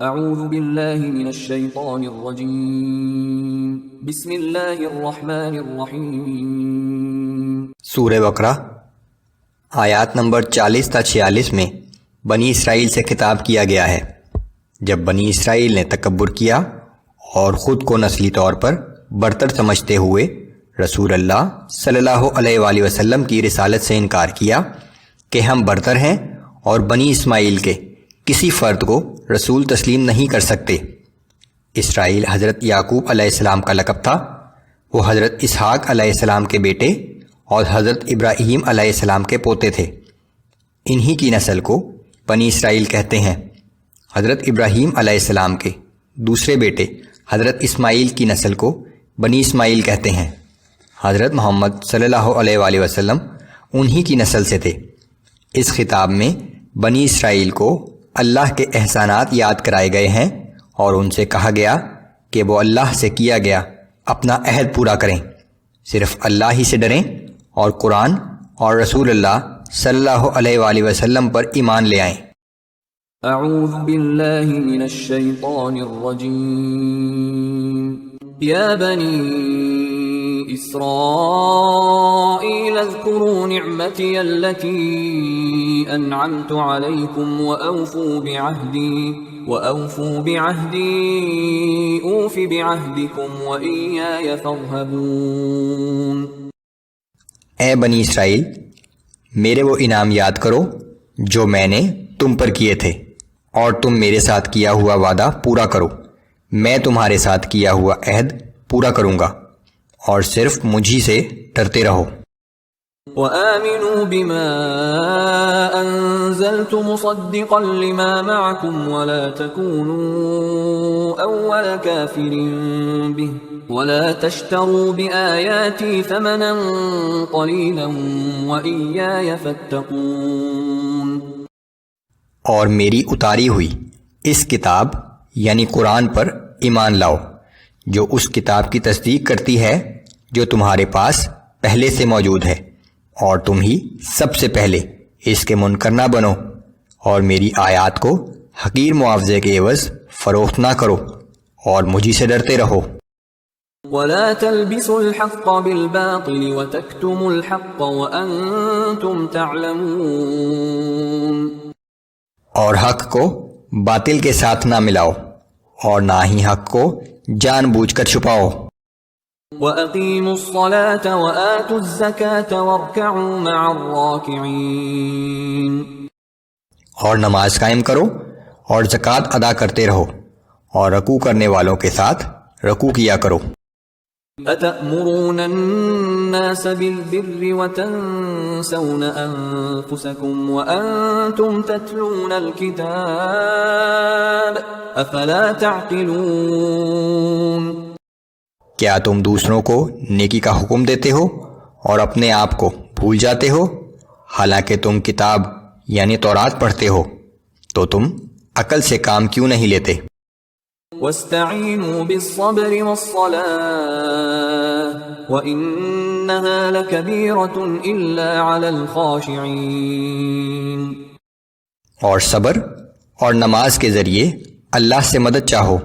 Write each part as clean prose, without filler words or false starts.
اعوذ باللہ من الشیطان الرجیم بسم اللہ الرحمن الرحیم۔ سورہ بقرہ آیات نمبر 40 تا 46 میں بنی اسرائیل سے خطاب کیا گیا ہے۔ جب بنی اسرائیل نے تکبر کیا اور خود کو نسلی طور پر برتر سمجھتے ہوئے رسول اللہ صلی اللہ علیہ وآلہ وسلم کی رسالت سے انکار کیا کہ ہم برتر ہیں اور بنی اسماعیل کے کسی فرد کو رسول تسلیم نہیں کر سکتے۔ اسرائیل حضرت یعقوب علیہ السلام کا لقب تھا۔ وہ حضرت اسحاق علیہ السلام کے بیٹے اور حضرت ابراہیم علیہ السلام کے پوتے تھے۔ انہی کی نسل کو بنی اسرائیل کہتے ہیں۔ حضرت ابراہیم علیہ السلام کے دوسرے بیٹے حضرت اسماعیل کی نسل کو بنی اسماعیل کہتے ہیں۔ حضرت محمد صلی اللہ علیہ وآلہ وسلم انہی کی نسل سے تھے۔ اس خطاب میں بنی اسرائیل کو اللہ کے احسانات یاد کرائے گئے ہیں اور ان سے کہا گیا کہ وہ اللہ سے کیا گیا اپنا عہد پورا کریں، صرف اللہ ہی سے ڈریں اور قرآن اور رسول اللہ صلی اللہ علیہ وآلہ وسلم پر ایمان لے آئیں۔ اعوذ باللہ من الشیطان الرجیم۔ یا بنی اسرائیل اذکروا نعمتی التي انعمت علیکم وأوفوا بعہدی اوف بعہدکم وإیای فارہبون۔ اے بنی اسرائیل، میرے وہ انعام یاد کرو جو میں نے تم پر کیے تھے، اور تم میرے ساتھ کیا ہوا وعدہ پورا کرو۔ میں تمہارے ساتھ کیا ہوا عہد پورا کروں گا، اور صرف مجھی سے ڈرتے رہو۔ وآمنوا بما انزلت مصدقا لما معكم ولا تكونوا اول كافر به ولا تشتروا بآياتي ثمنا قليلا وإياي فاتقون۔ اور میری اتاری ہوئی اس کتاب یعنی قرآن پر ایمان لاؤ، جو اس کتاب کی تصدیق کرتی ہے جو تمہارے پاس پہلے سے موجود ہے، اور تم ہی سب سے پہلے اس کے منکر نہ بنو، اور میری آیات کو حقیر معاوضے کے عوض فروخت نہ کرو، اور مجھی سے ڈرتے رہو۔ ولا تلبسوا الحق بالباطل وتكتموا الحق وانتم تعلمون۔ اور حق کو باطل کے ساتھ نہ ملاؤ، اور نہ ہی حق کو جان بوجھ کر چھپاؤ۔ وَأَقِيمُوا الصَّلَاةَ وَآتُوا الزَّكَاةَ وَارْكَعُوا مَعَ الرَّاكِعِينَ۔ اور نماز قائم کرو اور زکوٰۃ ادا کرتے رہو، اور رکوع کرنے والوں کے ساتھ رکوع کیا کرو۔ أَتَأْمُرُونَ النَّاسَ بِالْبِرِّ وَتَنْسَوْنَ أَنفُسَكُمْ وَأَنْتُمْ تَتْلُونَ الْكِتَابَ أَفَلَا تَعْقِلُونَ۔ کیا تم دوسروں کو نیکی کا حکم دیتے ہو اور اپنے آپ کو بھول جاتے ہو، حالانکہ تم کتاب یعنی تورات پڑھتے ہو؟ تو تم عقل سے کام کیوں نہیں لیتے؟ وَاسْتَعِينُوا بِالصَّبْرِ وَالصَّلَاةِ وَإِنَّهَا لَكَبِيرَةٌ إِلَّا عَلَى الْخَاشِعِينَ۔ اور صبر اور نماز کے ذریعے اللہ سے مدد چاہو،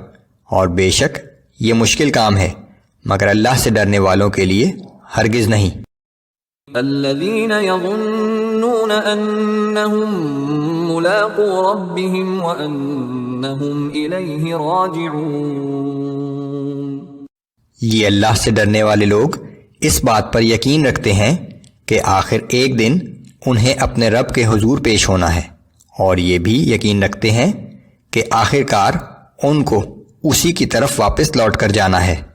اور بے شک یہ مشکل کام ہے مگر اللہ سے ڈرنے والوں کے لیے ہرگز نہیں۔ الذین یظنون انہم ملاقو ربہم وانہم الیہ راجعون۔ یہ اللہ سے ڈرنے والے لوگ اس بات پر یقین رکھتے ہیں کہ آخر ایک دن انہیں اپنے رب کے حضور پیش ہونا ہے، اور یہ بھی یقین رکھتے ہیں کہ آخر کار ان کو اسی کی طرف واپس لوٹ کر جانا ہے۔